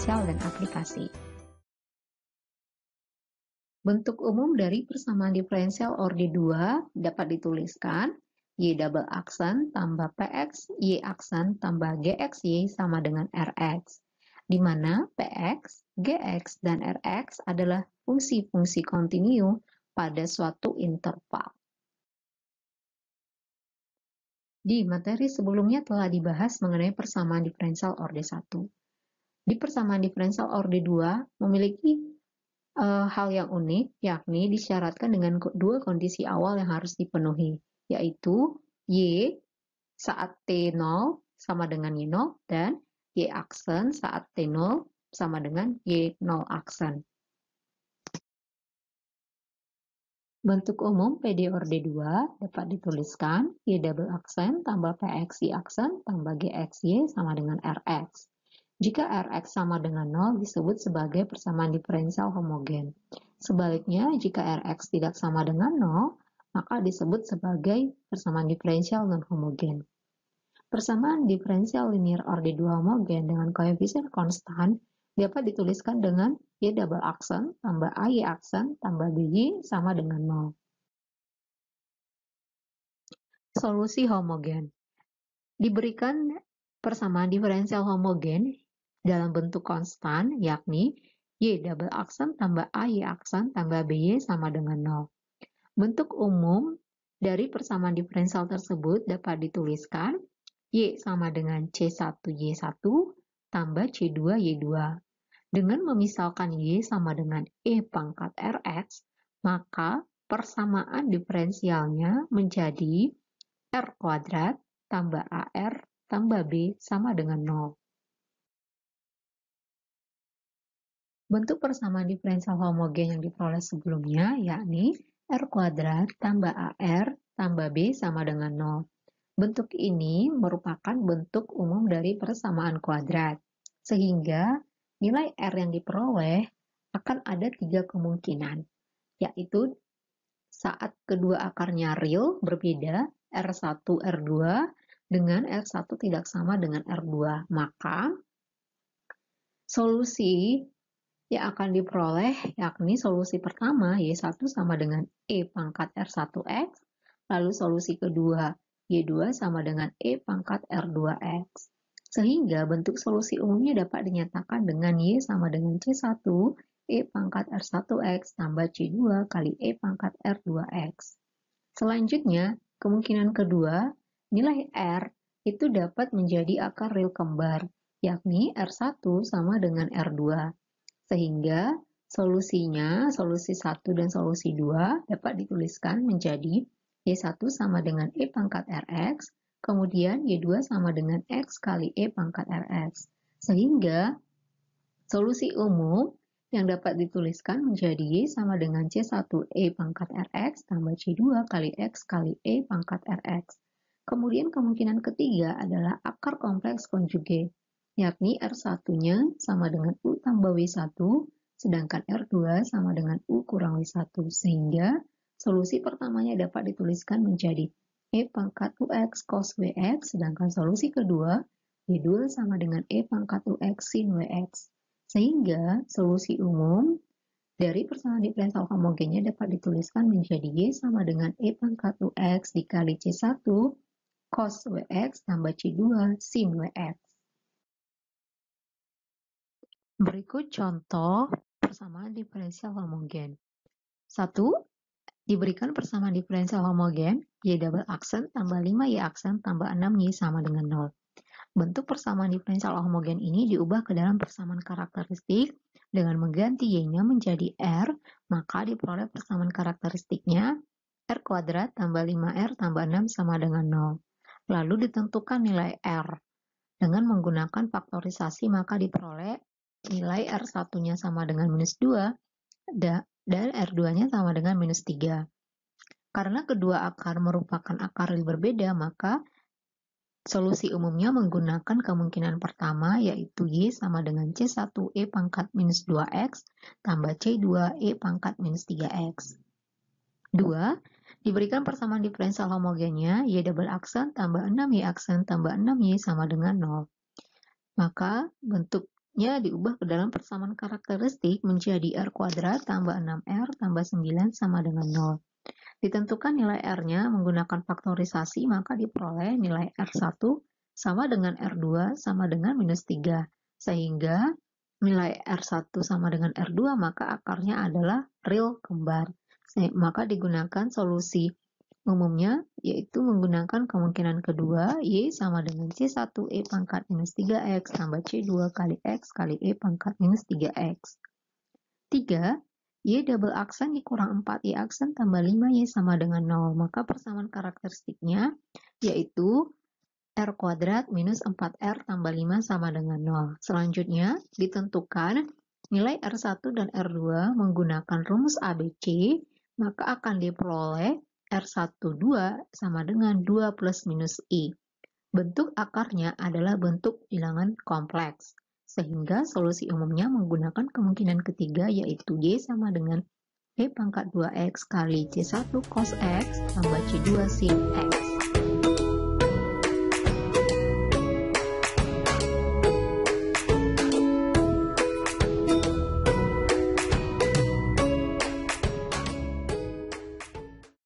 diferensial dan aplikasi. Bentuk umum dari persamaan diferensial orde 2 dapat dituliskan Y double aksen tambah PX, Y aksen tambah GXY sama dengan RX, di mana PX, GX, dan RX adalah fungsi-fungsi kontinu pada suatu interval. Di materi sebelumnya telah dibahas mengenai persamaan diferensial orde 1. Di persamaan diferensial orde 2 memiliki hal yang unik, yakni disyaratkan dengan dua kondisi awal yang harus dipenuhi, yaitu Y saat T0 sama dengan Y0 dan Y aksen saat T0 sama dengan Y0 aksen. Bentuk umum PD orde 2 dapat dituliskan Y double aksen tambah PX Y aksen tambah GXY sama dengan RX. Jika Rx sama dengan 0 disebut sebagai persamaan diferensial homogen. Sebaliknya, jika Rx tidak sama dengan 0, maka disebut sebagai persamaan diferensial non-homogen. Persamaan diferensial linear orde 2 homogen dengan koefisien konstan dapat dituliskan dengan Y double aksen tambah AY aksen tambah BY sama dengan 0. Solusi homogen. Diberikan persamaan diferensial homogen dalam bentuk konstan, yakni Y double aksen tambah AY aksen tambah BY sama dengan 0. Bentuk umum dari persamaan diferensial tersebut dapat dituliskan Y sama dengan C1Y1 tambah C2Y2. Dengan memisalkan Y sama dengan E pangkat Rx, maka persamaan diferensialnya menjadi R kuadrat tambah AR tambah B sama dengan 0. Bentuk persamaan diferensial homogen yang diperoleh sebelumnya yakni R kuadrat tambah AR tambah B sama dengan 0. Bentuk ini merupakan bentuk umum dari persamaan kuadrat, sehingga nilai R yang diperoleh akan ada 3 kemungkinan, yaitu saat kedua akarnya real berbeda, R1, R2, dengan R1 tidak sama dengan R2, maka solusi yang akan diperoleh yakni solusi pertama Y1 sama dengan E pangkat R1X, lalu solusi kedua Y2 sama dengan E pangkat R2X. Sehingga bentuk solusi umumnya dapat dinyatakan dengan Y sama dengan C1 E pangkat R1X tambah C2 kali E pangkat R2X. Selanjutnya, kemungkinan kedua, nilai R itu dapat menjadi akar real kembar, yakni R1 sama dengan R2. Sehingga solusinya, solusi 1 dan solusi 2 dapat dituliskan menjadi Y1 sama dengan E pangkat Rx, kemudian Y2 sama dengan X kali E pangkat Rx. Sehingga solusi umum yang dapat dituliskan menjadi Y sama dengan C1 E pangkat Rx tambah C2 kali X kali E pangkat Rx. Kemudian kemungkinan ketiga adalah akar kompleks konjuge, yakni R1-nya sama dengan U tambah W1, sedangkan R2 sama dengan U kurang W1, sehingga solusi pertamanya dapat dituliskan menjadi E pangkat UX cos WX, sedangkan solusi kedua, Y2 sama dengan E pangkat UX sin WX. Sehingga solusi umum dari persamaan diferensial homogennya dapat dituliskan menjadi Y sama dengan E pangkat UX dikali C1 cos WX tambah C2 sin WX. Berikut contoh persamaan diferensial homogen. 1. Diberikan persamaan diferensial homogen Y double aksen tambah 5Y aksen tambah 6Y sama dengan 0. Bentuk persamaan diferensial homogen ini diubah ke dalam persamaan karakteristik dengan mengganti Y-nya menjadi R, maka diperoleh persamaan karakteristiknya R kuadrat tambah 5R tambah 6 sama dengan 0. Lalu ditentukan nilai R. Dengan menggunakan faktorisasi maka diperoleh nilai R1-nya sama dengan minus 2 dan R2-nya sama dengan minus 3. Karena kedua akar merupakan akar real berbeda, maka solusi umumnya menggunakan kemungkinan pertama, yaitu Y sama dengan C1 E pangkat minus 2X tambah C2 E pangkat minus 3X. 2. Diberikan persamaan diferensial homogennya Y double aksen tambah 6Y aksen tambah 6Y sama dengan 0. Maka bentuk nya diubah ke dalam persamaan karakteristik menjadi R kuadrat tambah 6R tambah 9 sama dengan 0. Ditentukan nilai R-nya menggunakan faktorisasi, maka diperoleh nilai R1 sama dengan R2 sama dengan minus 3. Sehingga nilai R1 sama dengan R2, maka akarnya adalah real kembar. Maka digunakan solusi umumnya, yaitu menggunakan kemungkinan kedua, Y sama dengan C1 E pangkat minus 3X tambah C2 kali X kali E pangkat minus 3X. 3. Y double aksen dikurang 4Y aksen tambah 5Y sama dengan 0. Maka persamaan karakteristiknya yaitu R kuadrat minus 4R tambah 5 sama dengan 0. Selanjutnya, ditentukan nilai R1 dan R2 menggunakan rumus ABC, maka akan diperoleh R12 sama dengan 2 plus minus I. Bentuk akarnya adalah bentuk bilangan kompleks. Sehingga solusi umumnya menggunakan kemungkinan ketiga, yaitu Y sama dengan E pangkat 2X kali C1 cos X tambah C2 sin X.